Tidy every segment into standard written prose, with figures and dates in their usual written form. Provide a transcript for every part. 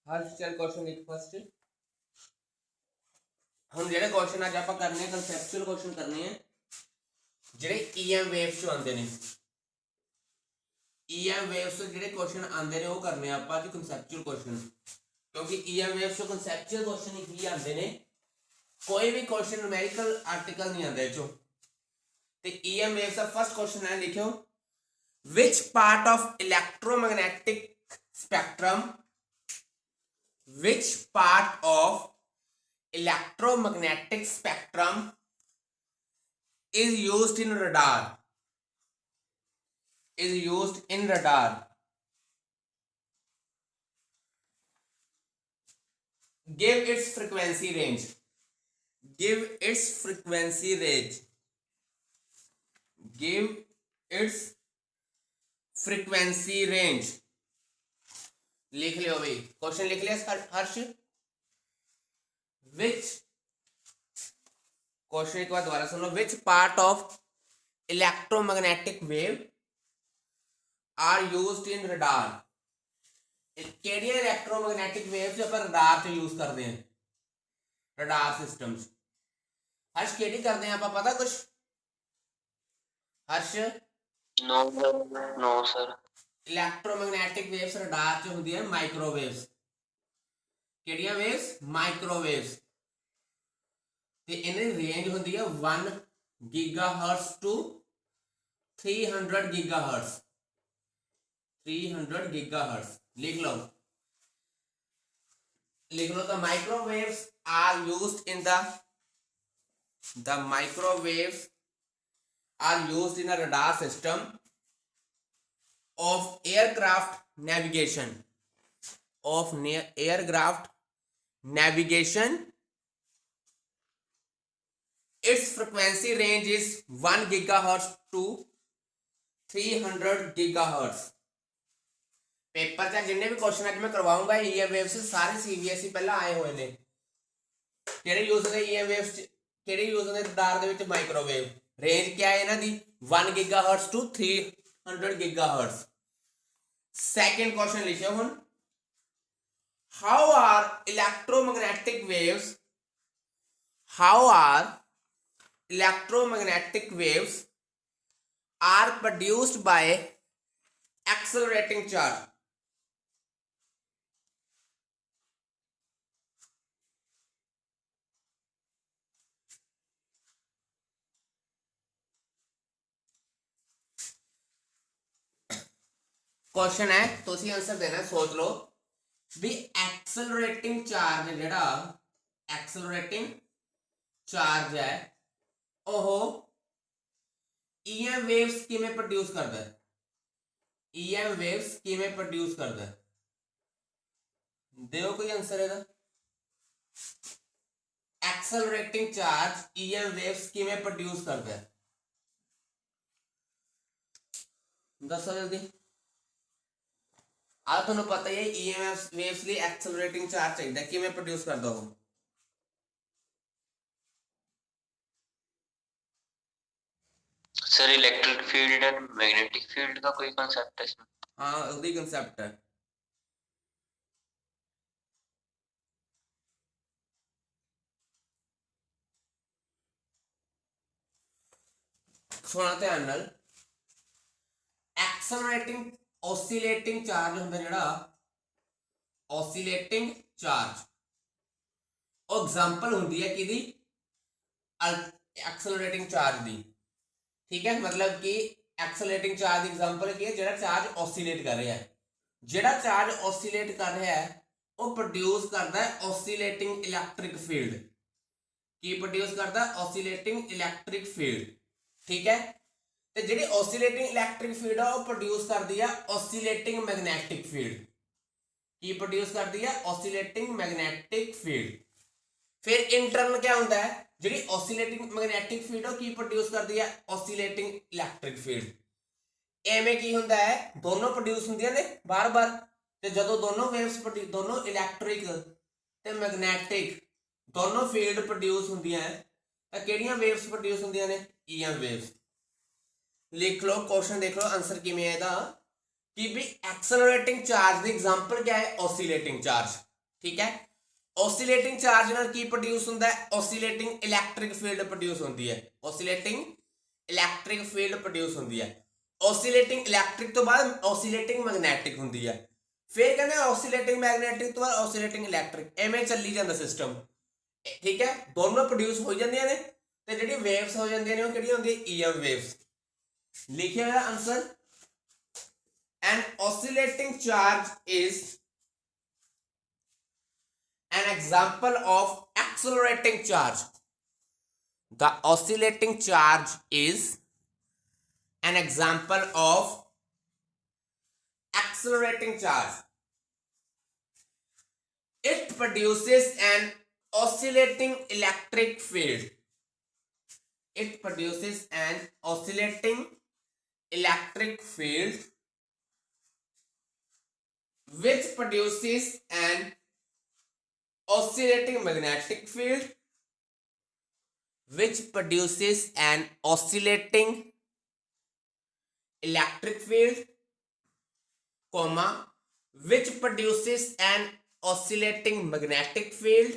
हर चल क्वेश्चन लिख फर्स्ट। हम जेडे क्वेश्चन अज आप करने कंसैप्चुअल क्वेश्चन करने हैं जेडे ईएम वेव्स चो आंदे ने। ईएम वेव्स चो जेडे क्वेश्चन आंदे ने वो करने आप अज कंसैप्चुअल क्वेश्चन, क्योंकि ईएम वेव्स चो कंसैप्चुअल क्वेश्चन ही आंदे ने, कोई भी क्वेश्चन न्यूमेरिकल आर्टिकल नहीं आंदा इचो। ते ईएम वेव्स दा फर्स्ट क्वेश्चन है, लिखो विच part of electromagnetic spectrum, which part of electromagnetic spectrum is used in radar, is used in radar? Give its frequency range, give its frequency range, give its frequency range। लिख लियो भाई, question लिख लिया हर्ष? विच, question एक बार दोबारा सुनो, which part of electromagnetic wave are used in radar? केड़ी electromagnetic waves जो अपन रडार से यूज करते हैं, रडार सिस्टम्स। हर्ष केड़ी करते हैं आप, पता कुछ Harsh? No no sir. Electromagnetic waves radar च होंदी है माइक्रोवेव्स। केड़ियां वेव्स? माइक्रोवेव्स। ते इन्हें रेंज होंदी है 1 गीगाहर्ट्ज टू 300 गीगाहर्ट्ज, 300 गीगाहर्ट्ज। लिख लो, लिख लो। The microwaves are used in the microwaves are used in a radar system of aircraft navigation, of aircraft navigation. Its frequency range is 1 gigahertz to 300 gigahertz। Paper का जिन्ने भी question आज मैं करवाऊंगा ईएम वेव्स से, सारे सीबीएसई पहला आए हुए ने। केड़े यूज होंदे ईएम वेव्स, केड़े यूज होंदे रडार दे विच? माइक्रोवेव। रेंज क्या है इन्हां दी? 1 gigahertz to 300 gigahertz. Second question लिखियो हुन, how are electromagnetic waves, how are electromagnetic waves are produced by accelerating charge? Question है तो आंसर देना, सोच लो भी एक्सेलरेटिंग चार्ज जेड़ा एक्सेलरेटिंग चार्ज है ओहो ईएम वेव्स किवें प्रोड्यूस करदा है, ईएम वेव्स किवें प्रोड्यूस करदा है? देओ कोई आंसर है? एक्सेलरेटिंग चार्ज ईएम वेव्स किवें प्रोड्यूस करदा है? दसो जल्दी। आ तुहानू पता ही है ईएम वेव्स लिए एक्सेलरेटिंग चार्ज चाहिए, किवें प्रोड्यूस करदा हो? Sir electric field and magnetic field का कोई कांसेप्ट है इसमें? हाँ वही कांसेप्ट है। सुना ध्यान नाल, एक्सेलरेटिंग ऑसिलेटिंग चार्ज होंदा जेड़ा ऑसिलेटिंग चार्ज, और एग्जांपल होंदी है किदी? एक्सेलरेटिंग चार्ज दी। ठीक है, मतलब कि एक्सेलरेटिंग चार्ज दी एग्जांपल की है जेड़ा चार्ज ऑसिलेट कर रहा है, जेड़ा चार्ज ऑसिलेट कर रहा है वो प्रोड्यूस करता है ऑसिलेटिंग इलेक्ट्रिक फील्ड। की प्रोड्यूस करता है? Oscillating electric field. ठीक है, तो जी ऑसिलेटिंग इलेक्ट्रिक फील्ड है वो प्रोड्यूस कर दी है ऑसिलेटिंग मैग्नेटिक फील्ड। की प्रोड्यूस कर दी है? Oscillating magnetic field. फिर इंटरनल क्या होता है? जी ऑसिलेटिंग मैग्नेटिक फील्ड है की प्रोड्यूस कर दी है ऑसिलेटिंग इलेक्ट्रिक फील्ड। एवें की होता है? दोनों प्रोड्यूस होंदियां ने बार बार, तो जो दोनों वेव्स दोनों इलेक्ट्रिक ते मैग्नेटिक दोनों फील्ड प्रोड्यूस होंदियां हैं, तो किहड़ियां वेव्स प्रोड्यूस होंदियां ने? EM waves. लिख लो, क्वेश्चन देख लो आंसर किवें है इहदा कि भी एक्सेलरेटिंग चार्ज दी एग्जांपल क्या है? Oscillating charge. ठीक है। ऑसिलेटिंग चार्ज ਨਾਲ ਕੀ ਪ੍ਰੋਡਿਊਸ ਹੁੰਦਾ ਹੈ, ऑसिलेटिंग इलैक्ट्रिक फील्ड ਪ੍ਰੋਡਿਊਸ ਹੁੰਦੀ ਹੈ, ऑसिलेटिंग इलैक्ट्रिक फील्ड ਪ੍ਰੋਡਿਊਸ ਹੁੰਦੀ ਹੈ। ऑसिलेटिंग इलैक्ट्रिक ਤੋਂ ਬਾਅਦ ऑसिलेटिंग मैग्नेटिक ਹੁੰਦੀ ਹੈ, ਫਿਰ ਕਹਿੰਦੇ ऑसिलेटिंग मैग्नेटिक ਤੋਂ ਬਾਅਦ ऑसिलेटिंग इलैक्ट्रिक, ਐਵੇਂ ਚੱਲੀ ਜਾਂਦਾ ਸਿਸਟਮ, ਠੀਕ ਹੈ। ਦੋਨੋਂ ਪ੍ਰੋਡਿਊਸ ਹੋ ਜਾਂਦੀਆਂ ਨੇ ਤੇ ਜਿਹੜੀ ਵੇਵਸ ਹੋ ਜਾਂਦੀਆਂ ਨੇ ਉਹ ਕਿਹੜੀਆਂ ਹੁੰਦੀਆਂ, ਈਐਮ ਵੇਵਸ। ਲਿਖਿਆ ਹੋਇਆ answer, an oscillating charge is an example of accelerating charge. The oscillating charge is an example of accelerating charge. It produces an oscillating electric field. It produces an oscillating electric field which produces an oscillating magnetic field, which produces an oscillating electric field, comma, which produces an oscillating magnetic field,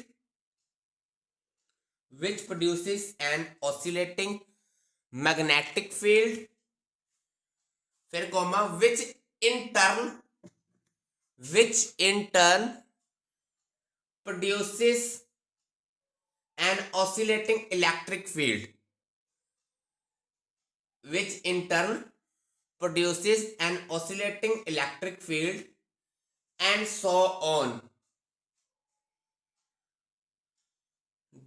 which produces an oscillating magnetic field, फिर comma, which in turn produces an oscillating electric field, which in turn produces an oscillating electric field, and so on.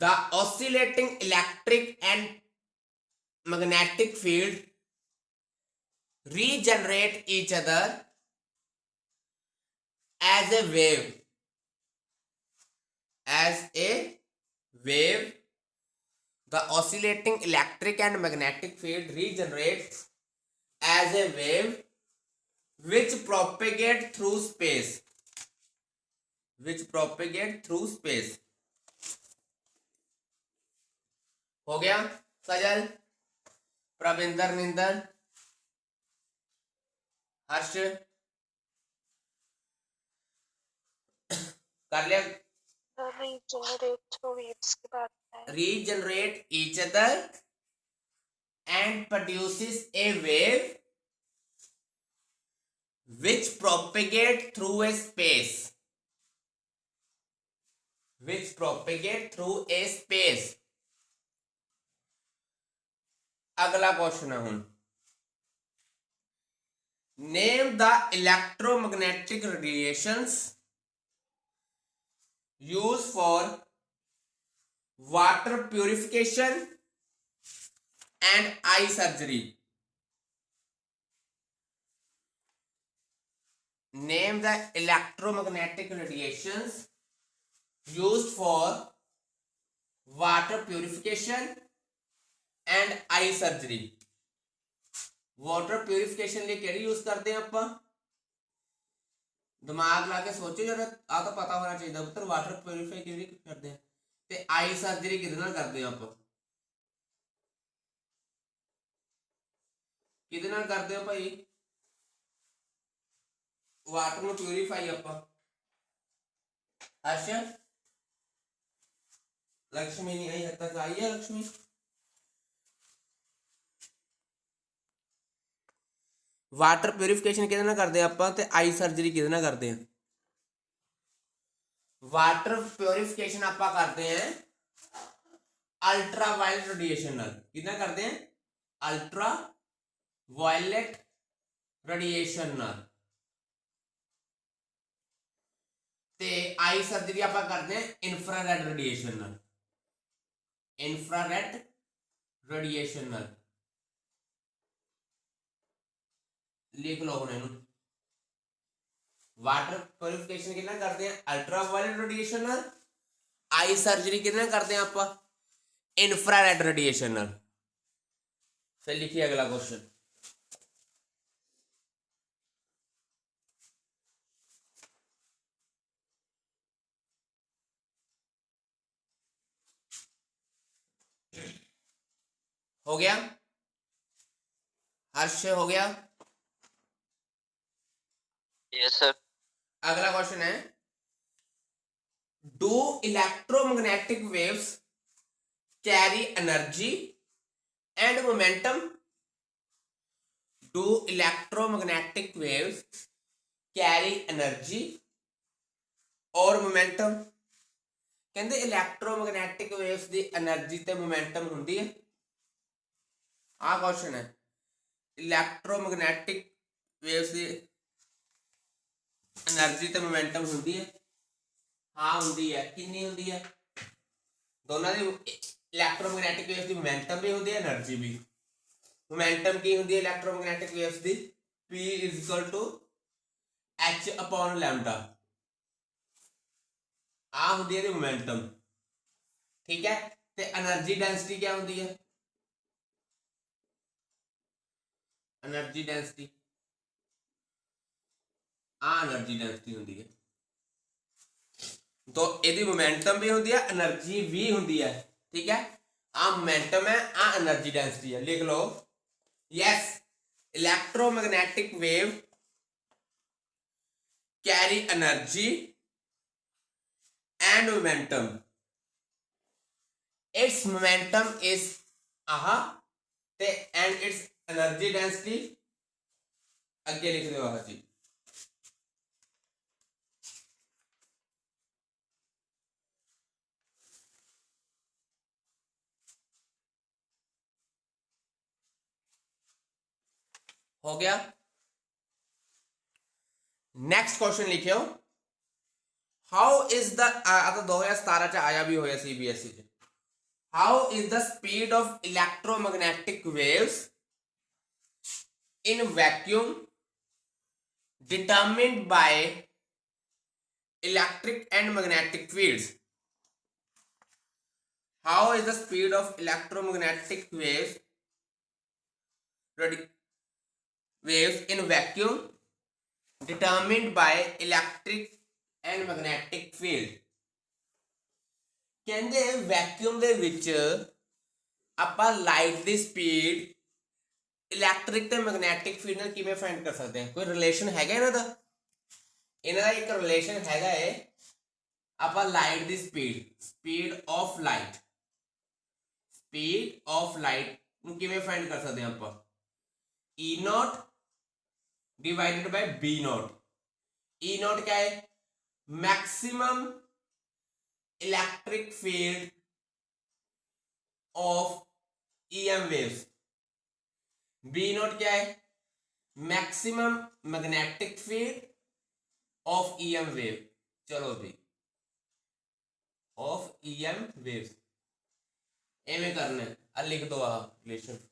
The oscillating electric and magnetic field regenerate each other as a wave. The oscillating electric and magnetic field regenerates as a wave which propagate through space. हो गया सजल, प्रविंदर, निंदर, हर्ष, कर लिया। Regenerate through waves की बात है। Regenerate each other and produces a wave which propagate through a space. अगला question है हूं, name the electromagnetic radiations use for water purification and eye surgery. Name the electromagnetic radiations used for water purification and eye surgery. Water purification लिए केड़ी use करते हैं ਆਪਾਂ, दिमाग ला के सोचो जरा, आ तो पता होना चाहिए पुत्र, वाटर प्यूरिफाई केड़ी करते हैं ते आई सर्जरी किदे नाल करते हैं आप, किदे नाल करते हो भाई वाटर ਨੂੰ प्यूरिफाई ਆਪਾਂ। अच्छा लक्ष्मी नहीं आई, हद तक आई है लक्ष्मी। वाटर प्यूरिफिकेशन किहदे नाल करदे आपां ते आई सर्जरी किहदे नाल करदे हैं। वाटर प्यूरिफिकेशन आपां करते हैं अल्ट्रा वायलेट रेडिएशन नाल। किहदे नाल करदे हैं, अल्ट्रा वायलेट रेडिएशन नाल। ते आई सर्जरी आपां करते हैं इंफ्रारेड रेडिएशन नाल। इंफ्रारेड रेडिएशन नाल लिख लो हुण इहनूं। वाटर प्यूरिफिकेशन किहदे नाल करते हैं, अल्ट्रा वायलेट रेडिएशन नाल। आई सर्जरी किहदे नाल करते हैं आपां, इंफ्रारेड रेडिएशन नाल। फिर लिखिए अगला क्वेश्चन, हो गया हर्ष, हो गया। Yes sir. अगला क्वेश्चन है, do electromagnetic waves carry energy and momentum? Do electromagnetic waves carry energy और मोमेंटम? कहते इलेक्ट्रोमैग्नेटिक वेव्स की एनर्जी ते मोमेंटम हुंदी है। आ क्वेश्चन है, इलेक्ट्रोमैग्नेटिक वेव्स की एनर्जी ते मोमेंटम हुंदी है? हाँ हुंदी है। कितनी हुंदी है? दोनों की इलेक्ट्रोमैग्नेटिक वेव्स की मोमेंटम भी हुंदी है, एनर्जी भी। मोमेंटम की हुंदी है इलेक्ट्रोमैग्नेटिक वेव्स की? P is equal to H upon lambda. आ हुंदी है मोमेंटम, ठीक है। ते एनर्जी डेंसिटी क्या हुंदी है? एनर्जी डेंसिटी, आ एनर्जी डेंसिटी हुंदी है। तो यदि मोमेंटम भी होती है, एनर्जी भी होती है, ठीक है। आ मोमेंटम है, आ एनर्जी डेंसिटी है। लिख लो, yes electromagnetic wave carry energy and momentum, its momentum is आहा ते एंड इट्स एनर्जी डेंसिटी अगे लिख दो आहा जी। हो गया। नेक्स्ट क्वेश्चन लिखियो, हाउ इज द 2017 च आया भी होया CBSE च, how is the speed of electromagnetic waves in vacuum determined by electric and magnetic fields? How is the speed of electromagnetic waves in vacuum determined by electric and magnetic field? ਕਹਿੰਦੇ vacuum ਦੇ ਵਿੱਚ ਆਪਾਂ light ਦੀ speed electric ਤੇ magnetic field ਨਾਲ ਕਿਵੇਂ find ਕਰ ਸਕਦੇ ਹਾਂ? ਕੋਈ ਰਿਲੇਸ਼ਨ ਹੈਗਾ ਇਹਨਾਂ ਦਾ? ਇਹਨਾਂ ਦਾ ਇੱਕ ਰਿਲੇਸ਼ਨ ਹੈਗਾ ਹੈ, ਆਪਾਂ light the speed of light ਨੂੰ ਕਿਵੇਂ ਫਾਈਂਡ ਕਰ ਸਕਦੇ ਹਾਂ ਆਪਾਂ? E not divided by B not. E not क्या है? Maximum electric field of EM waves. B not क्या है? Maximum magnetic field of EM wave. चलो भी ऑफ EM वेव्स एवें करना है। अब लिख दो रिलेशन।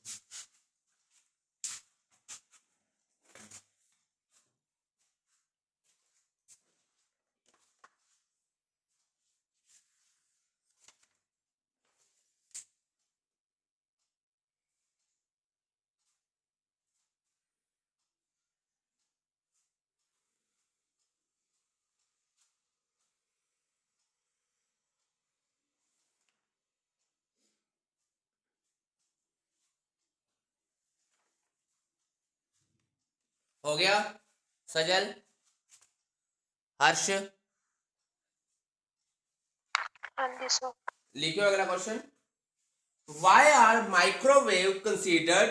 हो गया सजल, हर्ष? हाँ जी सर। लिखियो अगला question, why are microwave considered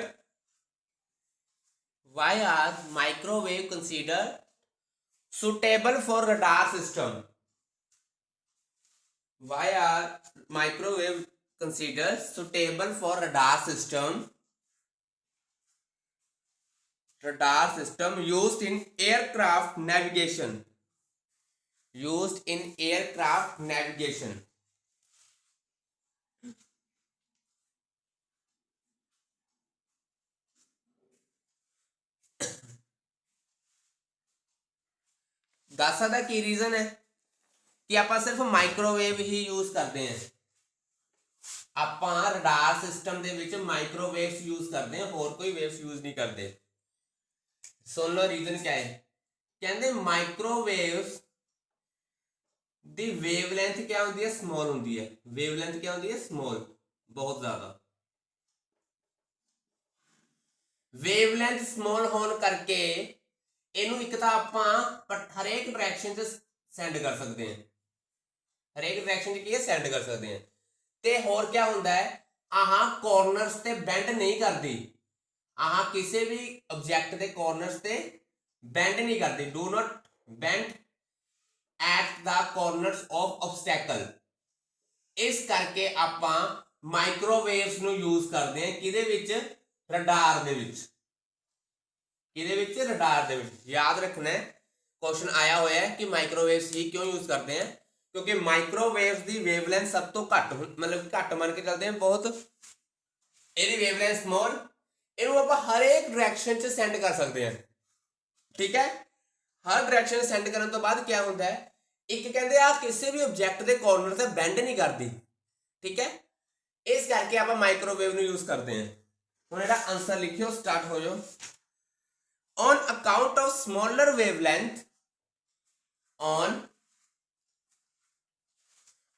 suitable for radar system? Why are microwave considered suitable for radar system used in aircraft navigation? दस सकदा की रीजन है कि आप सिर्फ माइक्रोवेव ही यूज करते हैं? आप रडार सिस्टम दे विच माइक्रोवेव्स यूज करते हैं, होर कोई वेव्स यूज नहीं करते। सुन लो रीजन क्या है। कहते माइक्रोवेव्स दी वेवलेंथ क्या होती है? स्मॉल होती है। वेवलेंथ क्या होती है? स्मॉल, बहुत ज्यादा। वेवलेंथ स्मॉल होने करके इनू एक तो आप हरेक डायरेक्शन च सेंड कर सकते हैं, ਹਰੇਕ ਡਾਇਰੈਕਸ਼ਨ 'ਚ ਕੀ ਹੈ ਸੈਂਡ ਕਰ ਸਕਦੇ ਹਾਂ। ਤੇ ਹੋਰ ਕੀ ਹੁੰਦਾ ਹੈ, ਆਹ ਕਾਰਨਰਸ ਤੇ ਬੈਂਡ ਨਹੀਂ ਕਰਦੀ, ਆਹ ਕਿਸੇ ਵੀ ਆਬਜੈਕਟ ਦੇ ਕਾਰਨਰਸ ਤੇ ਬੈਂਡ ਨਹੀਂ ਕਰਦੀ, do not bend at the corners of obstacle. ਇਸ ਕਰਕੇ ਆਪਾਂ ਮਾਈਕ੍ਰੋਵੇਵਸ ਨੂੰ ਯੂਜ਼ ਕਰਦੇ ਹਾਂ ਕਿਹਦੇ ਵਿੱਚ, ਰਡਾਰ ਦੇ ਵਿੱਚ। ਕਿਹਦੇ ਵਿੱਚ, ਰਡਾਰ ਦੇ ਵਿੱਚ। ਯਾਦ ਰੱਖਣਾ ਹੈ, क्वेश्चन आया हुआ है कि माइक्रोवेव्स ही क्यों यूज करते हैं, क्योंकि माइक्रोवेव्स की वेवलेंथ सब तो घट, मतलब घट मान के चलते हैं बहुत, ਇਹਦੀ वेवलेंथ स्मॉल, ਇਹਨੂੰ ਆਪਾਂ ਹਰ ਇੱਕ ਡਾਇਰੈਕਸ਼ਨ 'ਚ ਸੈਂਡ ਕਰ ਸਕਦੇ ਹਾਂ। ਠੀਕ ਹੈ, ਹਰ ਡਾਇਰੈਕਸ਼ਨ ਸੈਂਡ ਕਰਨ ਤੋਂ ਬਾਅਦ ਕੀ ਹੁੰਦਾ ਹੈ, ਇੱਕ ਕਹਿੰਦੇ ਆ ਕਿਸੇ ਵੀ ਆਬਜੈਕਟ ਦੇ ਕਾਰਨਰ ਤੇ ਬੈਂਡ ਨਹੀਂ ਕਰਦੀ। ਠੀਕ ਹੈ, ਇਸ ਕਰਕੇ ਆਪਾਂ ਮਾਈਕ੍ਰੋਵੇਵ ਨੂੰ ਯੂਜ਼ ਕਰਦੇ ਹਾਂ। ਹੁਣ ਇਹਦਾ ਆਨਸਰ ਲਿਖਿਓ, ਸਟਾਰਟ ਹੋ ਜਾਓ। On account of smaller wavelength, on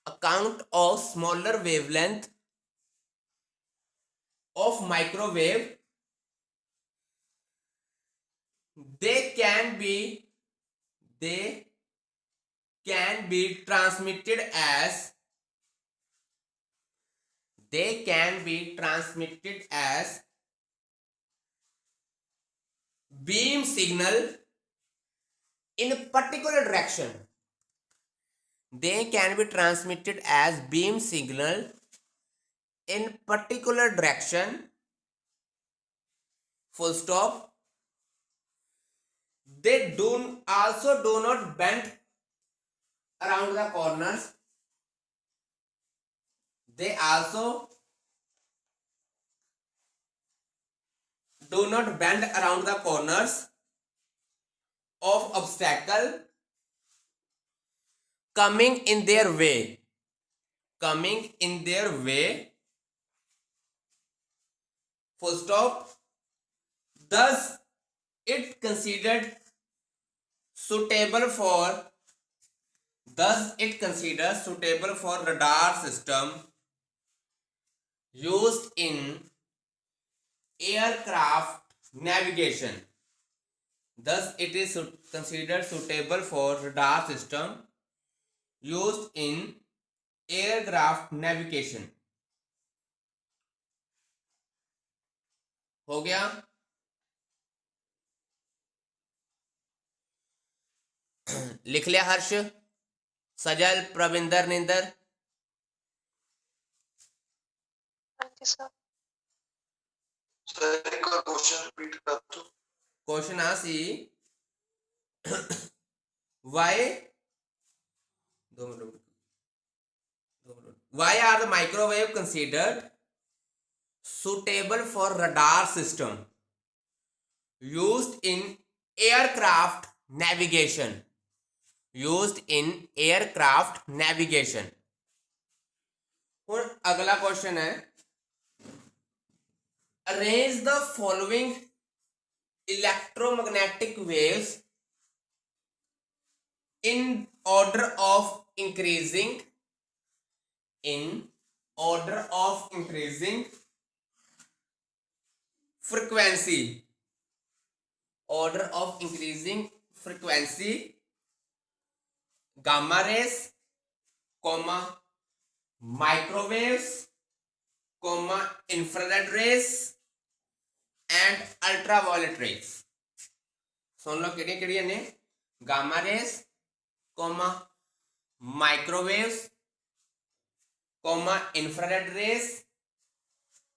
account of smaller wavelength of microwave, they can be transmitted as beam signal in particular direction. They can be transmitted as beam signal in particular direction, full stop. They also do not bend around the corners. They also do not bend around the corners of obstacle coming in their way, full stop. Thus it considered suitable for radar system used in aircraft navigation. Thus it is considered suitable for radar system used in aircraft navigation. हो गया। लिख लिया हर्ष, सजल, प्रविंदर, निंदर? हाँ जी sir. Sir एक और question repeat कर दो। क्वेश्चन आ सी वाई, 2 minute, why are the microwave considered suitable for radar system used in aircraft navigation? और अगला क्वेश्चन है, arrange the following electromagnetic waves in order of increasing frequency. Gamma rays, microwaves, infrared rays and ultraviolet rays. सुन लो किहड़ियां ने, gamma rays, microwaves, infrared rays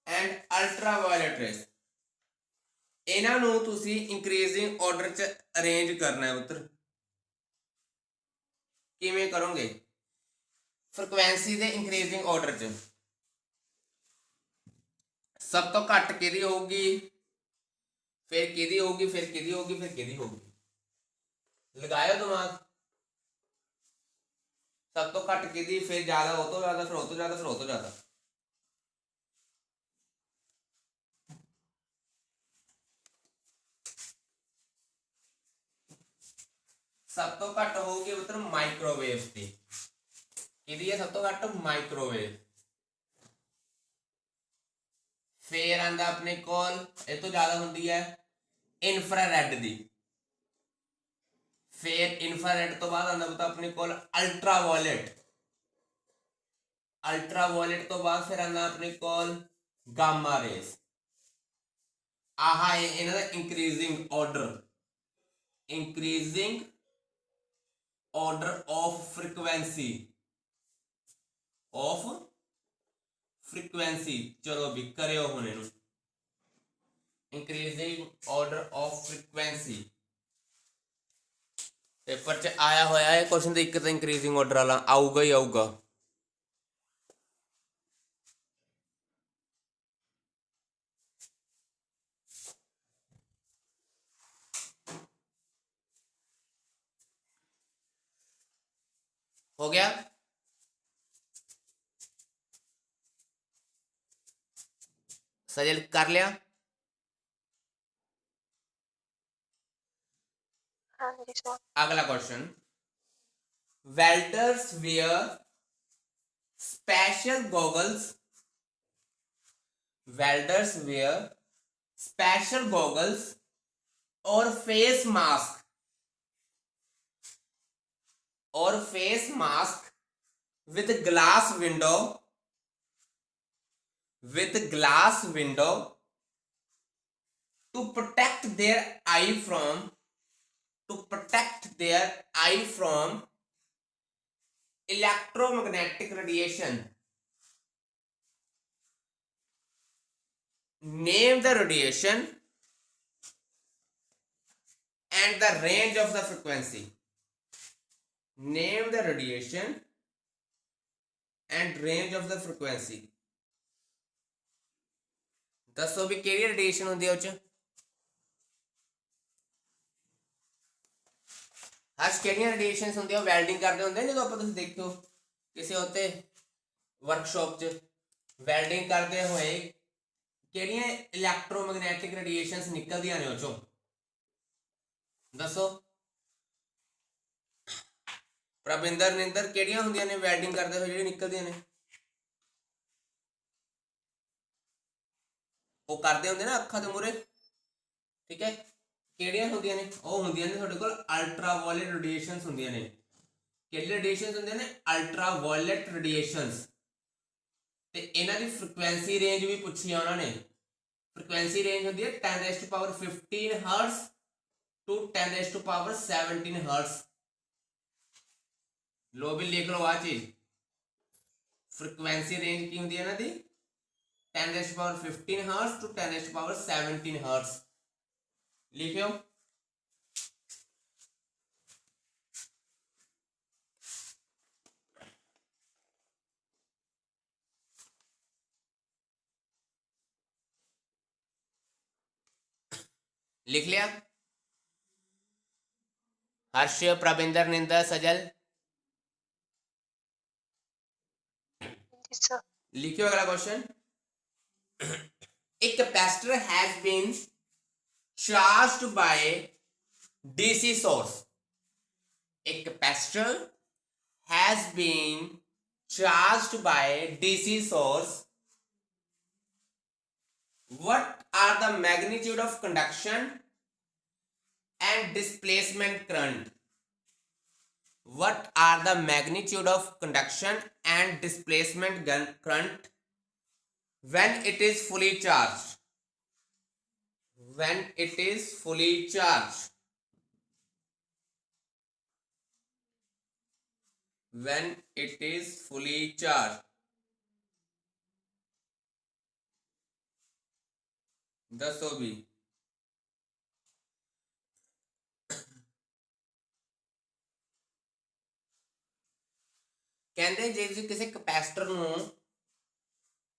and ultraviolet rays. ਇਹਨਾਂ ਨੂੰ ਤੁਸੀਂ ਇੰਕਰੀਜ਼ਿੰਗ order 'ਚ arrange ਕਰਨਾ ਹੈ ਪੁੱਤਰ। ਕਿਵੇਂ ਕਰੋਗੇ? ਫ੍ਰੀਕੁਐਂਸੀ ਦੇ ਇੰਕਰੀਜ਼ਿੰਗ ਆਰਡਰ 'ਚ ਸਭ ਤੋਂ ਘੱਟ ਕਿਹਦੀ ਹੋਊਗੀ, ਫਿਰ ਕਿਹਦੀ ਹੋਊਗੀ, ਫਿਰ ਕਿਹਦੀ ਹੋਊਗੀ, ਫਿਰ ਕਿਹਦੀ ਹੋਊਗੀ? ਲਗਾਇਓ ਦਿਮਾਗ। सब तो घट की, फिर ज्यादा हो तो ज्यादा, फिर हो तो ज्यादा, फिर हो तो ज्यादा। सब तो घट होगी पुत्र माइक्रोवेव की, किहदी है सब तो घट? माइक्रोवेव। फिर आंदा अपने कोल इस तो ज्यादा होंदी है इंफ्रारेड दी, फिर इंफ्रारेड तो बाद आंदा पुत्र अपने कोल अल्ट्रावायलेट, अल्ट्रावायलेट तो बाद फिर आना अपने कोल गामा रेस। आह है इन्हां दा इंक्रीजिंग ऑर्डर ऑफ फ्रीक्वेंसी। चलो भी करियो हुण इहनूं increasing order of frequency. Paper च आया होया है क्वेश्चन तो एक तो इंक्रीजिंग ऑर्डर वाला आऊगा ही आऊगा। हो गया। सजल कर लिया। हाँ जी सर। अगला question, welders wear special goggles. Welders wear special goggles और face mask with glass window to protect their eye from electromagnetic radiation. Name the radiation and the range of the frequency. Name the radiation and range of the frequency. दसो भी केड़ी radiation होंदी है उच हर्ष केड़ियां radiations होंदी है welding करदे हुंदे जदों आपां तुसीं देखो किसी उत्ते वर्कशॉप च वेल्डिंग करदे होए केड़ियां इलैक्ट्रोमैग्नेटिक रेडिएशंस निकलदियां ने उचों दसो प्रविंदर निंदर केड़ियां हुंदियां ने वेल्डिंग करदे होए जेहड़ी निकलदियां ने वो करदे हुंदे ना अखां दे मूहरे ठीक है केड़ियां हुंदियां ने वो हुंदियां ने तुहाडे कोल अल्ट्रावायलेट रेडिएशंस हुंदियां ने केड़ी रेडिएशंस हुंदियां ने अल्ट्रावायलेट रेडिएशंस ते इन्हां दी फ्रीक्वेंसी रेंज भी पुछी है उन्होंने फ्रीक्वेंसी रेंज होती है 10⁻15 हर्ट्ज टू 10⁻17 हर्ट्ज। लो भी लिख लो आ चीज फ्रीक्वेंसी रेंज की होंगी है ना दी 10⁻15 हर्ट्ज टू 10⁻17 हर्ट्ज लिखियो। लिख लिया हर्ष प्रविंदर निंदा सजल जी सर। लिखियो अगला क्वेश्चन एक capacitor has been charged by DC source. एक capacitor has been charged by DC source. What are the magnitude of conduction and displacement current? What are the magnitude of conduction and displacement current when it is fully charged? When it is fully charged. When it is fully charged. दसो भी कहते जे तुसीं किसी capacitor नूं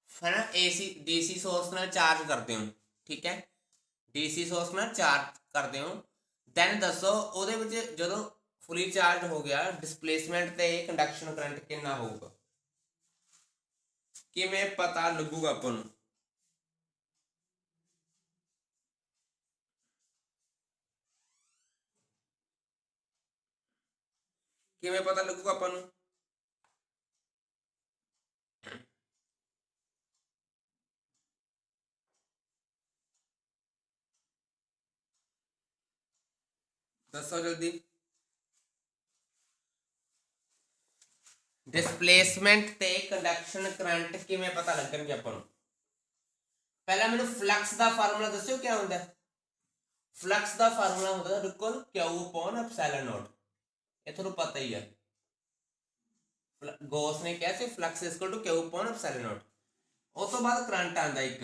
है ना AC DC source नाल charge करते हो ठीक है डीसी सोर्स नाल चार्ज करते हो दैन दसो ਉਹਦੇ ਵਿੱਚ ਜਦੋਂ फुली चार्ज हो गया डिस्प्लेसमेंट ते कंडक्शन करंट कितना होगा किवें पता लगूगा अपन किवें पता लगूगा अपन दसो जल्दी डिस्प्लेसमेंट ते कंडक्शन करंट किवें पता लगणगे आपां नूं। पहला मैनूं फ्लक्स का फार्मूला दस्सिओ क्या होंदा है। फ्लक्स का फार्मूला होंदा बिल्कुल Q/ε0, ये तुहानूं पता ही है। गॉस ने कहा सी फ्लक्स इक्वल टू Q/ε0। उस तो बाद करंट आंदा एक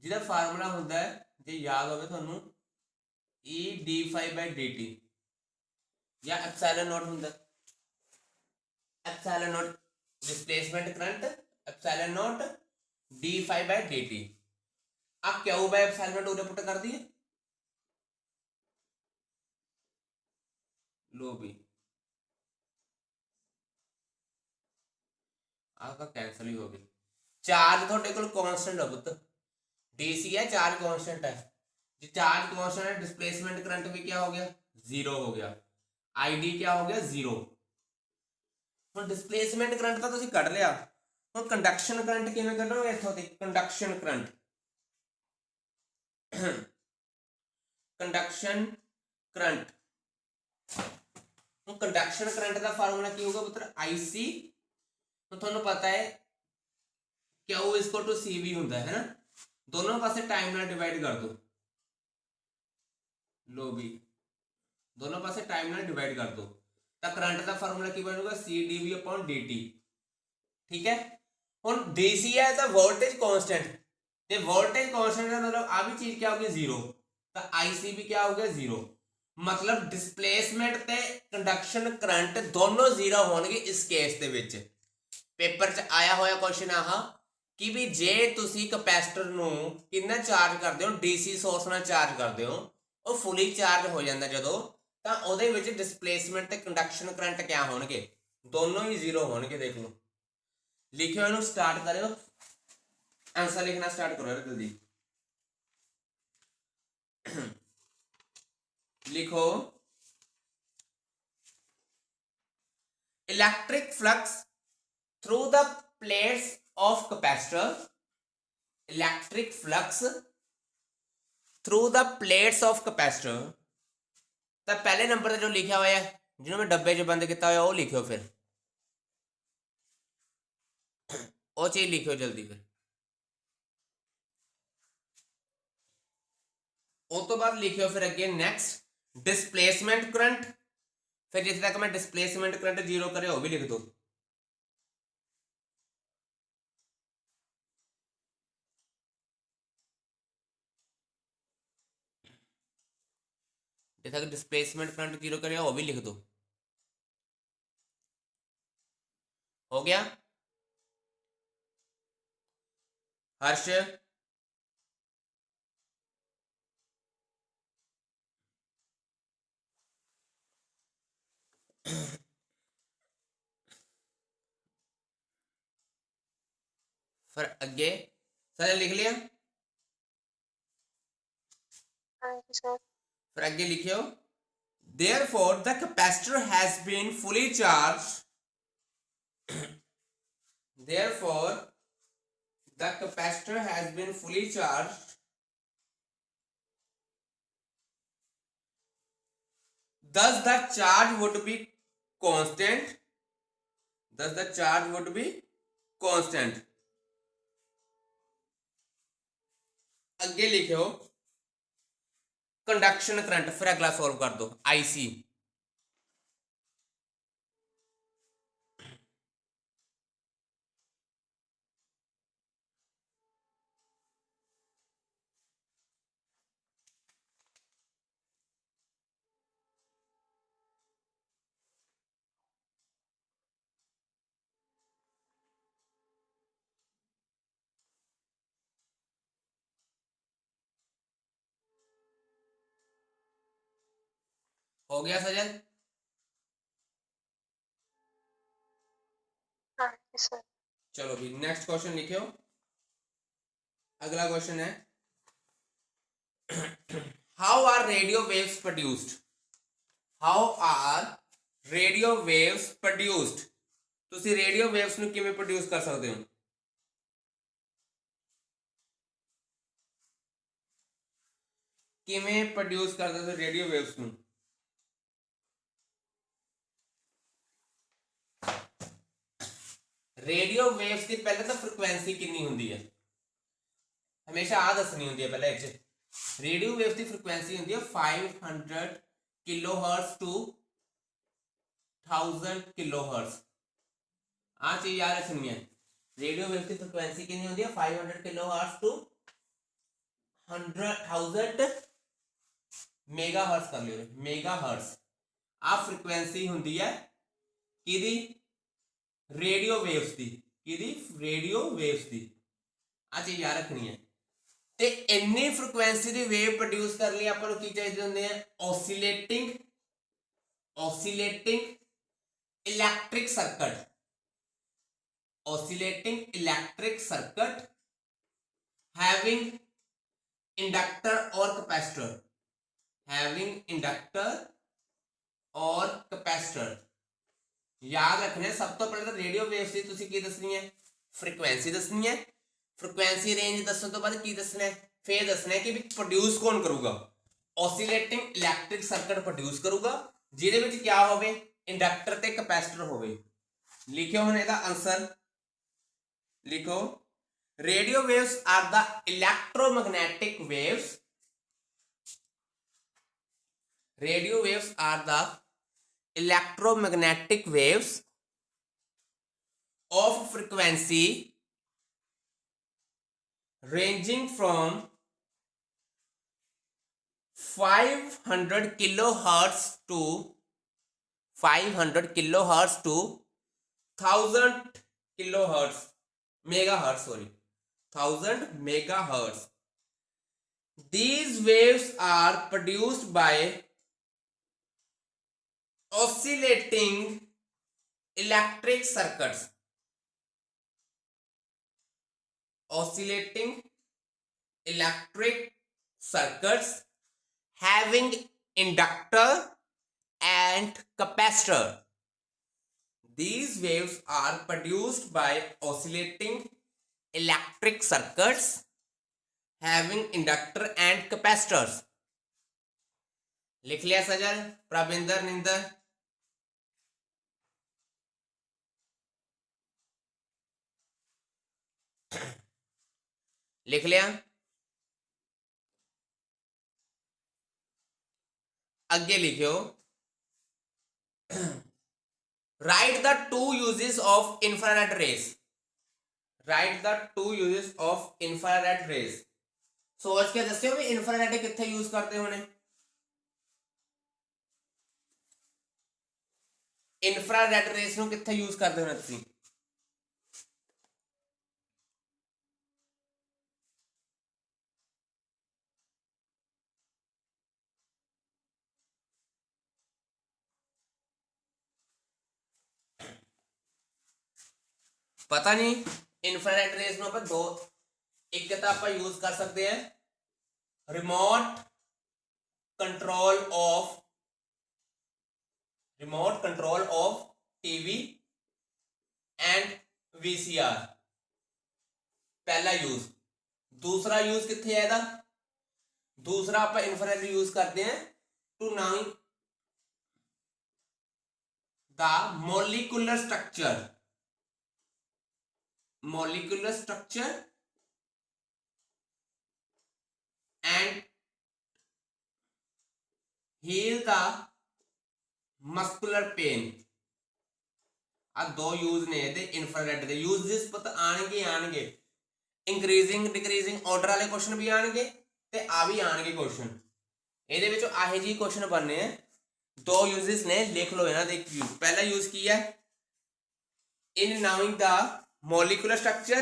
जिहदा फार्मूला होंदा है, जे याद होवे तुहानूं, E/dφ/dt या ε0 होंदा। ε0 डिस्प्लेसमेंट करंट, ε0 dφ/dt। आ Q/ε0 उरे पुट कर दिए, लो भी आपका कैंसिल ही हो गया। चार्ज थोड़े को कांस्टेंट है पुत, डीसी है, चार्ज कांस्टेंट है। जो चार्ज कांस्टेंट है, डिस्प्लेसमेंट करंट भी क्या हो गया, जीरो हो गया। आईडी क्या हो गया, जीरो। हम डिस्प्लेसमेंट करंट तो तुसीं कढ़ लिया, हम कंडक्शन करंट किवें कढोगे इत्थों दी। Conduction current conduction current conduction current का फार्मूला की होगा पुत्र, आईसी। तो तुहानूं पता है Q इक्वल टू CV होंदा है ना, दोनों पासे टाइम नाल डिवाइड कर दो, लो भी दोनों पासे टाइम नाल डिवाइड कर दो, तो करंट का फार्मूला की बनूगा CdV/dt। ठीक है, हुण DC है तो वोल्टेज कांस्टेंट, ते वोल्टेज कांस्टेंट का मतलब आ भी चीज क्या होगी, जीरो। तो IC भी क्या हो गया, जीरो। मतलब डिस्प्लेसमेंट ते कंडक्शन करंट दोनों जीरो होणगे इस केस दे विच। पेपर च आया होया क्वेश्चन आह कि भी जे तुसी कैपेसिटर नूं किन्ना चार्ज करदे हो, DC सोर्स नाल चार्ज करदे हो, ਉਹ फुली चार्ज हो जाता जो, तो ਉਹਦੇ ਵਿੱਚ डिस्प्लेसमेंट ਤੇ कंडक्शन करंट क्या होणगे, दोनों ही जीरो होणगे। देख लो, लिखियो, ਇਹਨੂੰ स्टार्ट करो, आंसर लिखना स्टार्ट करो यार जल्दी। लिखो, electric flux through the plates of capacitor, electric flux through the plates of capacitor. तो पहले नंबर पर जो लिखा हुआ है, जिन्होंने मैं डब्बे च बंद किया हुआ, वो लिखियो, फिर वो चीज लिखियो जल्दी। फिर उस तो बाद लिखियो फिर अगे नैक्सट डिस्प्लेसमेंट करंट। फिर जिस तक मैं डिस्प्लेसमेंट करंट जीरो करे वो भी लिख दो। जिस तक डिस्प्लेसमेंट करंट जीरो करे वो भी लिख दो। हो गया हर्ष? फिर अगे सर लिख लिया? हाँ जी सर। फिर अगे लिखियो, therefore the capacitor has been fully charged, therefore the capacitor has been fully charged, thus the charge would be constant, thus the charge would be constant। अगे लिखो कंडक्शन करंट, फिर अगला सॉल्व कर दो, आईसी। हो गया सजल? हाँ जी सर। चलो भी नेक्स्ट क्वेश्चन लिखियो। अगला क्वेश्चन है, how are radio waves produced, how are radio waves produced. तुसी रेडियो वेव्स ਨੂੰ ਕਿਵੇਂ प्रोड्यूस कर सकते हो? ਕਿਵੇਂ प्रोड्यूस करते हो रेडियो वेव्स ਨੂੰ? रेडियो वेव्स की पहले तो फ्रिक्वेंसी कितनी होंगी है, हमेशा आ दसनी होंगी है पहले इस रेडियो वेव्स की फ्रिक्वेंसी होंगी है 500 किलोहर्ट्ज टू 1000 किलोहर्ट्ज। आ चीज याद रखनी है, रेडियो वेव्स की फ्रिक्वेंसी कितनी होंगी है 500 किलोहर्ट्ज टू 1000 मेगाहर्ट्ज कर लियो, मेगाहर्ट्ज आ फ्रिक्वेंसी होंगी है किदी रेडियो वेव्स की, किदी रेडियो वेव्स की। आ चीज याद रखनी है। ते इन्नी फ्रिक्वेंसी की वेव प्रोड्यूस करने लिए अपन की चाहिए होंगे हैं oscillating, oscillating electric circuit, oscillating electric circuit having inductor और कैपेसिटर, हैविंग इंडक्टर और कैपेसिटर। याद रखना सब तो पहले तो रेडियो वेव्स की तुसी की दसनी है फ्रिक्वेंसी दसनी है, फ्रिक्वेंसी रेंज दसने तो बाद की दसना है, फिर दसना है कि भी प्रोड्यूस कौन करूगा, ऑसिलेटिंग इलेक्ट्रिक सर्किट प्रोड्यूस करूगा जिहदे विच क्या होवे इंडक्टर ते कैपेसिटर होवे। लिखियो हुण इहदा आंसर, लिखो radio waves are the electromagnetic waves, radio waves are the electromagnetic waves of frequency ranging from 500 kilohertz to 500 kilohertz to 1000 kilohertz megahertz, sorry, 1000 megahertz. These waves are produced by oscillating electric circuits, oscillating electric circuits having inductor and capacitor. These waves are produced by oscillating electric circuits having inductor and capacitors. लिख लिया सजल, प्रविंदर, निंदर? लिख लिया? आगे लिखियो write the two uses of infrared rays, write the two uses of infrared rays. सोच के दस्यो भी infrared कित्थे यूज करते होने, इंफ्रारेड रेस ਨੂੰ ਕਿੱਥੇ ਯੂਜ਼ ਕਰਦੇ ਹੋ ਤੁਸੀਂ? पता नहीं इंफ्रारेड रेस ਨੂੰ ਆਪਾਂ ਦੋ, ਇੱਕ ਤਾਂ ਆਪਾਂ ਯੂਜ਼ ਕਰ ਸਕਦੇ ਹਾਂ remote control of, remote control of TV and VCR, पहला यूज। दूसरा यूज कितने है इहदा, दूसरा आप इंफ्रारेड यूज करते हैं to know the molecular structure, molecular structure and heal the muscular pain. आ दो यूज ने ये इंफ्रारेड दे यूजेस पता आएंगे आएंगे, इंक्रीजिंग डिक्रीजिंग ऑर्डर वाले क्वेश्चन भी आएंगे ते आ भी आएंगे क्वेश्चन, ਇਹਦੇ ਵਿੱਚ ਆਹੇ ਜੀ क्वेश्चन बनने हैं। दो यूजेस ने लिख लो इन्हां दे यूज। पहला यूज की है in knowing the molecular structure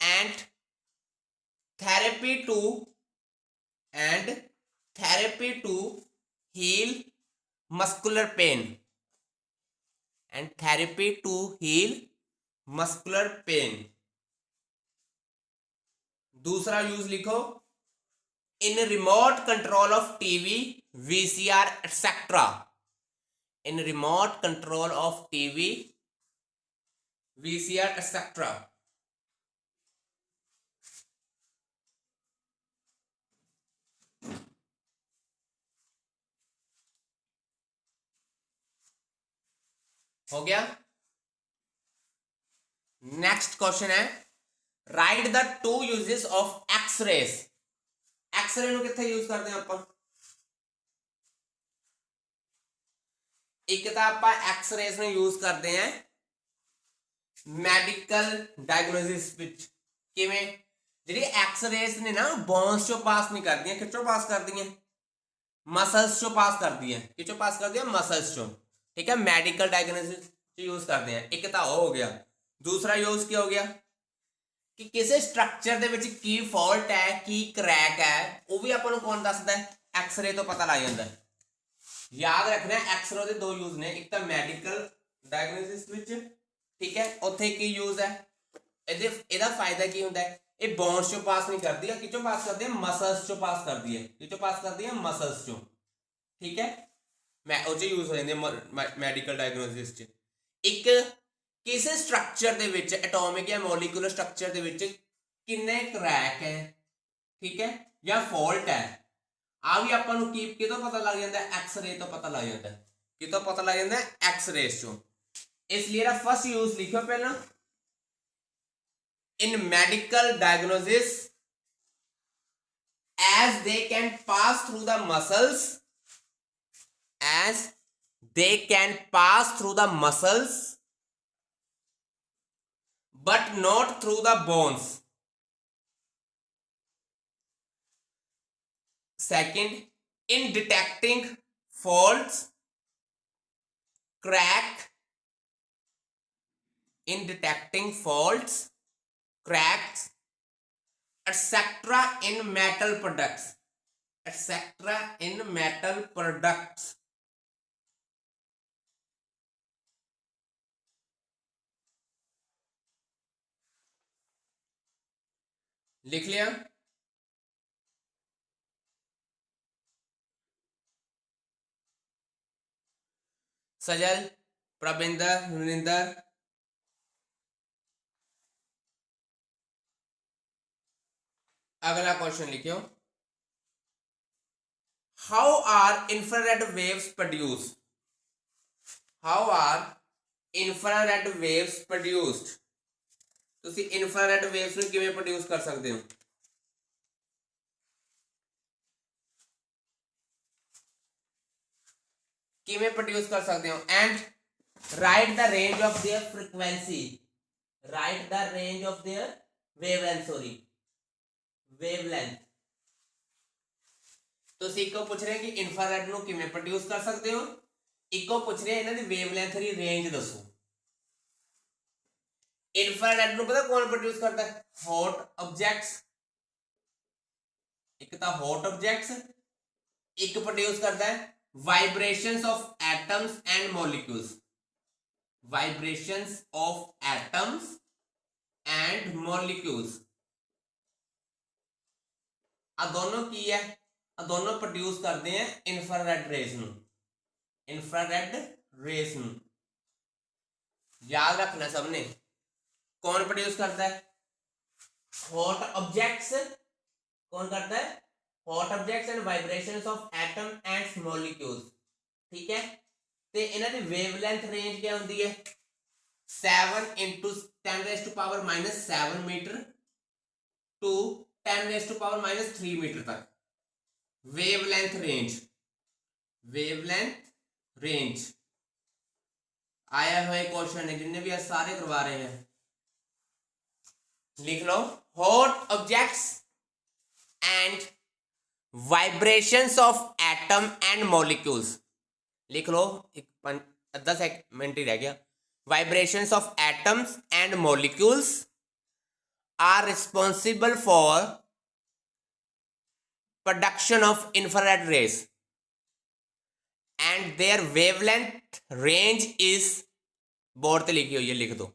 and therapy to heal muscular pain, and therapy to heal muscular pain। दूसरा यूज लिखो in remote control of TV, VCR etc, in remote control of TV, VCR etc। हो गया? Next question है write the two uses of X-rays. X-ray ਨੂੰ ਕਿੱਥੇ use ਕਰਦੇ ਹਾਂ ਆਪਾਂ? ਇੱਕ ਤਾਂ ਆਪਾਂ एक्स-रेस ਨੂੰ यूज ਕਰਦੇ ਹਾਂ ਮੈਡੀਕਲ ਡਾਇਗਨੋਸਿਸ ਵਿੱਚ। ਕਿਵੇਂ? ਜਿਹੜੀ एक्स-रेस ਨੇ ਨਾ ਬੋਨਸ ਚੋਂ ਪਾਸ ਨਹੀਂ ਕਰਦੀਆਂ, ਕਿੱਥੋਂ ਪਾਸ ਕਰਦੀਆਂ? ਮਸਲਸ ਚੋਂ ਪਾਸ ਕਰਦੀਆਂ। ਕਿੱਥੋਂ ਪਾਸ ਕਰਦੀਆਂ? ਮਸਲਸ ਚੋਂ। ਠੀਕ ਹੈ, ਮੈਡੀਕਲ ਡਾਇਗਨੋਸਿਸ ਚ यूज ਕਰਦੇ ਹਾਂ। ਇੱਕ ਤਾਂ ਉਹ ਹੋ ਗਿਆ। ਦੂਸਰਾ यूज ਕੀ ਹੋ ਗਿਆ ਕਿ ਕਿਸੇ ਸਟਰਕਚਰ ਦੇ ਵਿੱਚ ਕੀ ਫਾਲਟ ਹੈ, ਕੀ ਕਰੈਕ ਹੈ, ਉਹ ਵੀ ਆਪਾਂ ਨੂੰ ਕੌਣ ਦੱਸਦਾ? ਐਕਸ-ਰੇ ਤੋਂ ਪਤਾ ਲੱਗ ਜਾਂਦਾ। याद रखना एक्स-रे ਦੇ ਦੋ यूज ਨੇ, ਇੱਕ ਤਾਂ ਮੈਡੀਕਲ ਡਾਇਗਨੋਸਿਸ ਵਿੱਚ, ਠੀਕ ਹੈ, ਉੱਥੇ ਕੀ यूज ਹੈ ਇਹਦਾ ਫਾਇਦਾ ਕੀ ਹੁੰਦਾ ਹੈ? ਇਹ ਬੋਨਸ ਚੋਂ ਪਾਸ ਨਹੀਂ ਕਰਦੀ ਹੈ, ਕਿੱਥੋਂ ਪਾਸ ਕਰਦੀ ਹੈ? ਮਸਲਸ ਚੋਂ ਪਾਸ ਕਰਦੀ ਹੈ। ਕਿੱਥੋਂ ਪਾਸ ਕਰਦੀ ਹੈ? ਮਸਲਸ ਚੋਂ। ਠੀਕ ਹੈ, ਮੈਂ ਉਹ 'ਚ यूज ਹੋ ਜਾਂਦੀ ਮੈਡੀਕਲ ਡਾਇਗਨੋਸਿਸ 'ਚ। ਇੱਕ ਕਿਸੇ ਸਟਰਕਚਰ ਦੇ ਵਿੱਚ ਐਟੋਮਿਕ ਜਾਂ ਮੋਲੀਕੂਲਰ ਸਟਰਕਚਰ ਦੇ ਵਿੱਚ ਕਿੰਨੇ ਕਰੈਕ ਹੈ, ਠੀਕ ਹੈ, ਜਾਂ ਫਾਲਟ ਹੈ, ਆ ਵੀ ਆਪਾਂ ਨੂੰ ਕਿਤੋਂ ਪਤਾ ਲੱਗ ਜਾਂਦਾ? ਐਕਸ-ਰੇ ਤੋਂ ਪਤਾ ਲੱਗ ਜਾਂਦਾ। ਕਿਤੋਂ ਪਤਾ ਲੱਗ ਜਾਂਦਾ? एक्स-रेस ਚੋਂ। ਇਸ ਲਈ ਇਹਦਾ ਫਸਟ यूज ਲਿਖਿਓ ਪਹਿਲਾਂ, in medical diagnosis as they can pass through the muscles, as they can pass through the muscles but not through the bones. Second, in detecting faults, crack, in detecting faults, cracks, etc. in metal products, etc. in metal products. लिख लिया? सजल, प्रबिंदर, नरेंद्र, अगला question लिखियो। How are infrared waves produced? How are infrared waves produced? ਤੁਸੀਂ infrared waves ਨੂੰ ਕਿਵੇਂ produce ਕਰ ਸਕਦੇ ਹੋ? ਕਿਵੇਂ ਪ੍ਰੋਡਿਊਸ ਕਰ ਸਕਦੇ ਹੋ? And right the range of there frequency, right the range of there wavelength, sorry wavelength. ਤੁਸੀਂ ਇੱਕੋ ਪੁੱਛ ਰਹੇ ਕਿ ਇਨਫਰਾਰੈਡ ਨੂੰ ਕਿਵੇਂ ਪ੍ਰੋਡਿਊਸ ਕਰ ਸਕਦੇ ਹੋ, ਇੱਕੋ ਪੁੱਛ ਰਹੇ ਇਹਨਾਂ ਦੀ ਵੇਵਲੈਂਥ ਦੀ ਰੇਂਜ ਦੱਸੋ। ਇਨਫਰਾਰੈਡ ਨੂੰ ਪਤਾ ਕੌਣ ਪ੍ਰੋਡਿਊਸ ਕਰਦਾ ਹੈ? Hot objects. ਇੱਕ ਤਾਂ ਹੌਟ ਆਬਜੈਕਟਸ, ਇੱਕ ਪ੍ਰੋਡਿਊਸ ਕਰਦਾ ਹੈ vibrations of atoms and molecules, vibrations of atoms and molecules. ਆ ਦੋਨੋਂ ਕੀ ਹੈ? ਆ ਦੋਨੋਂ ਪ੍ਰੋਡਿਊਸ ਕਰਦੇ ਆ ਇਨਫਰਾਰੈਡ ਰੇਸ ਨੂੰ, ਇਨਫਰਾਰੈਡ रेस ਨੂੰ। याद रखना सबने, कौन प्रोड्यूस करता है? Hot objects. कौन करता है? Hot objects and vibrations of atom and molecules. ठीक है, तो इन्हां दी वेवलेंथ रेंज क्या होंदी है? 7 × 10⁻⁻7 मीटर टू 10⁻⁻3 मीटर तक वेवलेंथ रेंज। वेवलेंथ रेंज आया हुआ क्वेश्चन है, जिन्हें भी आज सारे करवा रहे हैं, लिख लो। Hot objects and vibrations of atom and molecules, लिख लो। एक 10 मिनट ही रह गया। Vibrations of atoms and molecules are responsible for production of infrared rays and their wavelength range is, board पे लिखी हुई है, लिख दो।